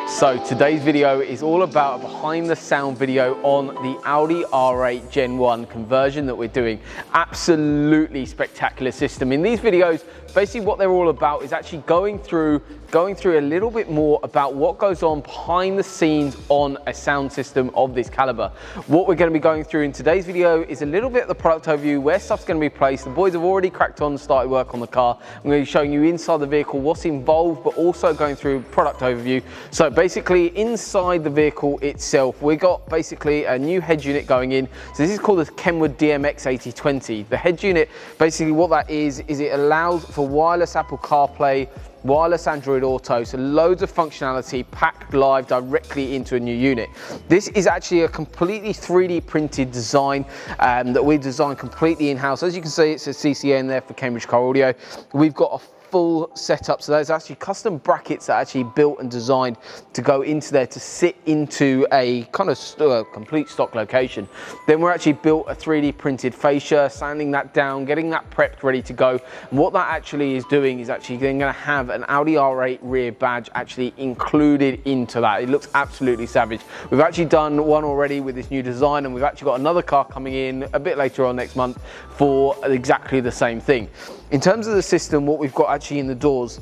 So today's video is all about a behind the sound video on the Audi R8 Gen 1 conversion that we're doing. Absolutely spectacular system. In these videos, basically what they're all about is actually going through a little bit more about what goes on behind the scenes on a sound system of this caliber. What we're going to be going through in today's video is a little bit of the product overview, where stuff's going to be placed. The boys have already cracked on and started work on the car. I'm going to be showing you inside the vehicle what's involved, but also going through product overview. So basically inside the vehicle itself, we got basically a new head unit going in. So this is called the Kenwood DMX 8020. The head unit, basically what that is it allows for wireless Apple CarPlay, wireless Android Auto, so loads of functionality packed live directly into a new unit. This is actually a completely 3D printed design that we designed completely in-house. As you can see, it's a CCA in there for Cambridge Car Audio. We've got a full setup, so there's actually custom brackets that are actually built and designed to go into there to sit into a kind of complete stock location. Then we're actually built a 3D printed fascia, sanding that down, getting that prepped ready to go. And what that actually is doing is actually then going to have an Audi R8 rear badge actually included into that. It looks absolutely savage. We've actually done one already with this new design, and we've actually got another car coming in a bit later on next month for exactly the same thing. In terms of the system, what we've got actually in the doors,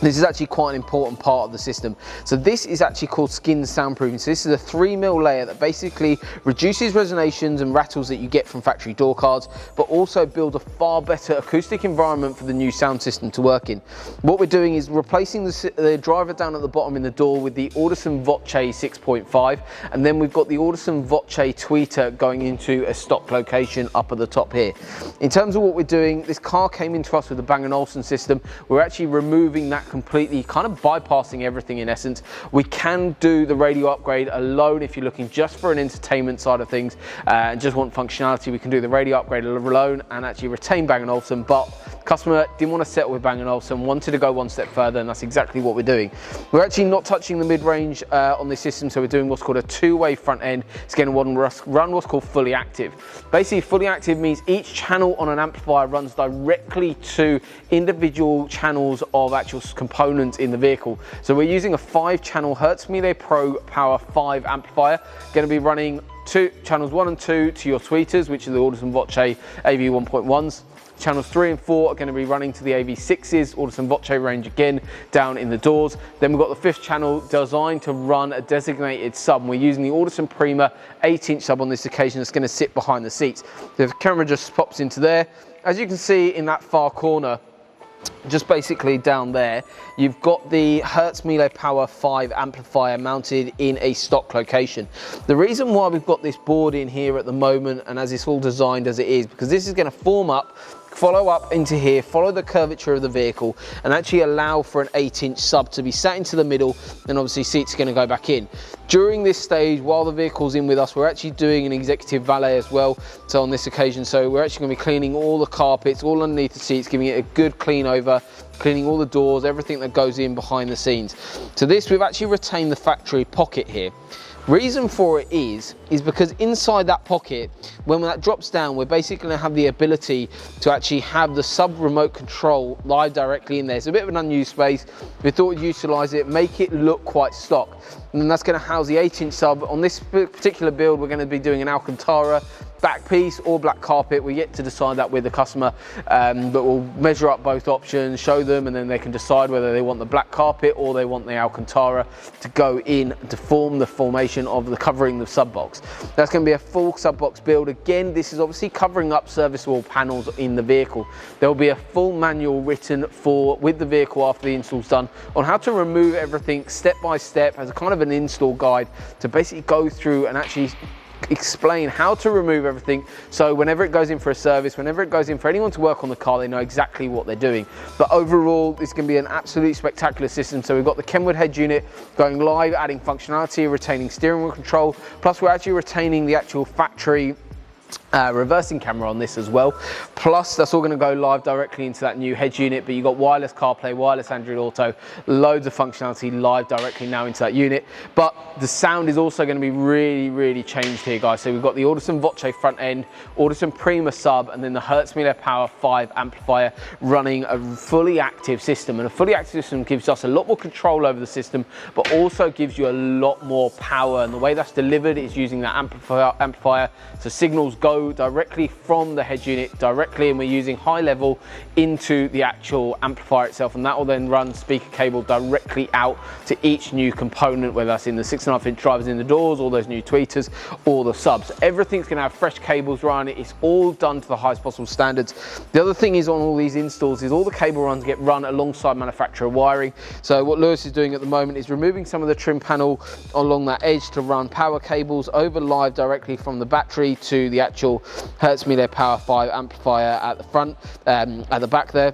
this is actually quite an important part of the system. So this is actually called skin soundproofing. So this is a 3mm layer that basically reduces resonations and rattles that you get from factory door cards, but also build a far better acoustic environment for the new sound system to work in. What we're doing is replacing the driver down at the bottom in the door with the Audison Voce 6.5, and then we've got the Audison Voce tweeter going into a stock location up at the top here. In terms of what we're doing, this car came into us with a Bang & Olufsen system. We're actually removing that completely, kind of bypassing everything in essence. We can do the radio upgrade alone if you're looking just for an entertainment side of things and just want functionality. We can do the radio upgrade alone and actually retain Bang & Olufsen, but customer didn't want to settle with Bang & Olufsen, wanted to go one step further, and that's exactly what we're doing. We're actually not touching the mid-range on this system, so we're doing what's called a two-way front end. It's going to run what's called fully active. Basically, fully active means each channel on an amplifier runs directly to individual channels of actual components in the vehicle. So we're using a 5-channel Hertz Pro Power 5 amplifier, going to be running channels 1 and 2 to your tweeters, which are the Audison Voce AV 1.1s. Channels 3 and 4 are going to be running to the AV6s, Audison Voce range again, down in the doors. Then we've got the 5th channel designed to run a designated sub. And we're using the Audison Prima 8-inch sub on this occasion that's going to sit behind the seats. The camera just pops into there. As you can see in that far corner, just basically down there, you've got the Hertz Power 5 amplifier mounted in a stock location. The reason why we've got this board in here at the moment, and as it's all designed as it is, because this is going to form up, follow up into here, follow the curvature of the vehicle, and actually allow for an 8-inch sub to be sat into the middle, and obviously seats are going to go back in. During this stage, while the vehicle's in with us, we're actually doing an executive valet as well, so on this occasion, so we're actually going to be cleaning all the carpets, all underneath the seats, giving it a good clean over, cleaning all the doors, everything that goes in behind the scenes. So this, we've actually retained the factory pocket here. Reason for it is because inside that pocket, when that drops down, we're basically going to have the ability to actually have the sub remote control live directly in there. It's a bit of an unused space. We thought we'd utilise it, make it look quite stock. And then that's going to house the 8-inch sub. On this particular build, we're going to be doing an Alcantara back piece or black carpet. We're yet to decide that with the customer, but we'll measure up both options, show them, and then they can decide whether they want the black carpet or they want the Alcantara to go in to form the formation of the covering the sub box. That's going to be a full sub box build. Again, this is obviously covering up serviceable panels in the vehicle. There will be a full manual written with the vehicle after the install's done on how to remove everything step by step as a kind of an install guide to basically go through and actually explain how to remove everything, so whenever it goes in for a service, whenever it goes in for anyone to work on the car, they know exactly what they're doing. But overall, this can be an absolutely spectacular system. So we've got the Kenwood head unit going live, adding functionality, retaining steering wheel control, plus we're actually retaining the actual factory reversing camera on this as well. Plus, that's all going to go live directly into that new head unit, but you've got wireless CarPlay, wireless Android Auto, loads of functionality live directly now into that unit. But the sound is also going to be really changed here, guys. So we've got the Audison Voce front end, Audison Prima sub, and then the Hertz Amplifier 5 amplifier running a fully active system. And a fully active system gives us a lot more control over the system, but also gives you a lot more power. And the way that's delivered is using that amplifier. So signals go directly from the head unit directly, and we're using high level into the actual amplifier itself, and that will then run speaker cable directly out to each new component, whether that's in the 6.5-inch drivers in the doors, all those new tweeters, or the subs. Everything's going to have fresh cables run. It's all done to the highest possible standards. The other thing is on all these installs is all the cable runs get run alongside manufacturer wiring. So what Lewis is doing at the moment is removing some of the trim panel along that edge to run power cables over live directly from the battery to the actual Hertz Amplifier 5 amplifier at the front, at the back there.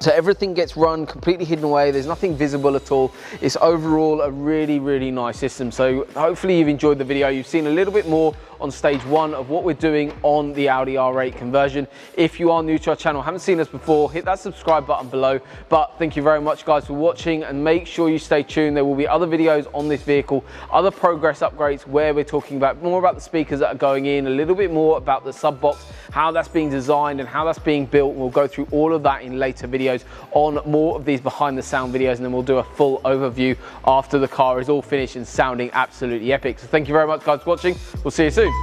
So everything gets run completely hidden away. There's nothing visible at all. It's overall a really nice system. So hopefully you've enjoyed the video. You've seen a little bit more on stage 1 of what we're doing on the Audi R8 conversion. If you are new to our channel, haven't seen us before, hit that subscribe button below. But thank you very much, guys, for watching, and make sure you stay tuned. There will be other videos on this vehicle, other progress upgrades where we're talking about more about the speakers that are going in, a little bit more about the sub box, how that's being designed and how that's being built. We'll go through all of that in later videos on more of these behind the sound videos, and then we'll do a full overview after the car is all finished and sounding absolutely epic. So thank you very much, guys, for watching. We'll see you soon.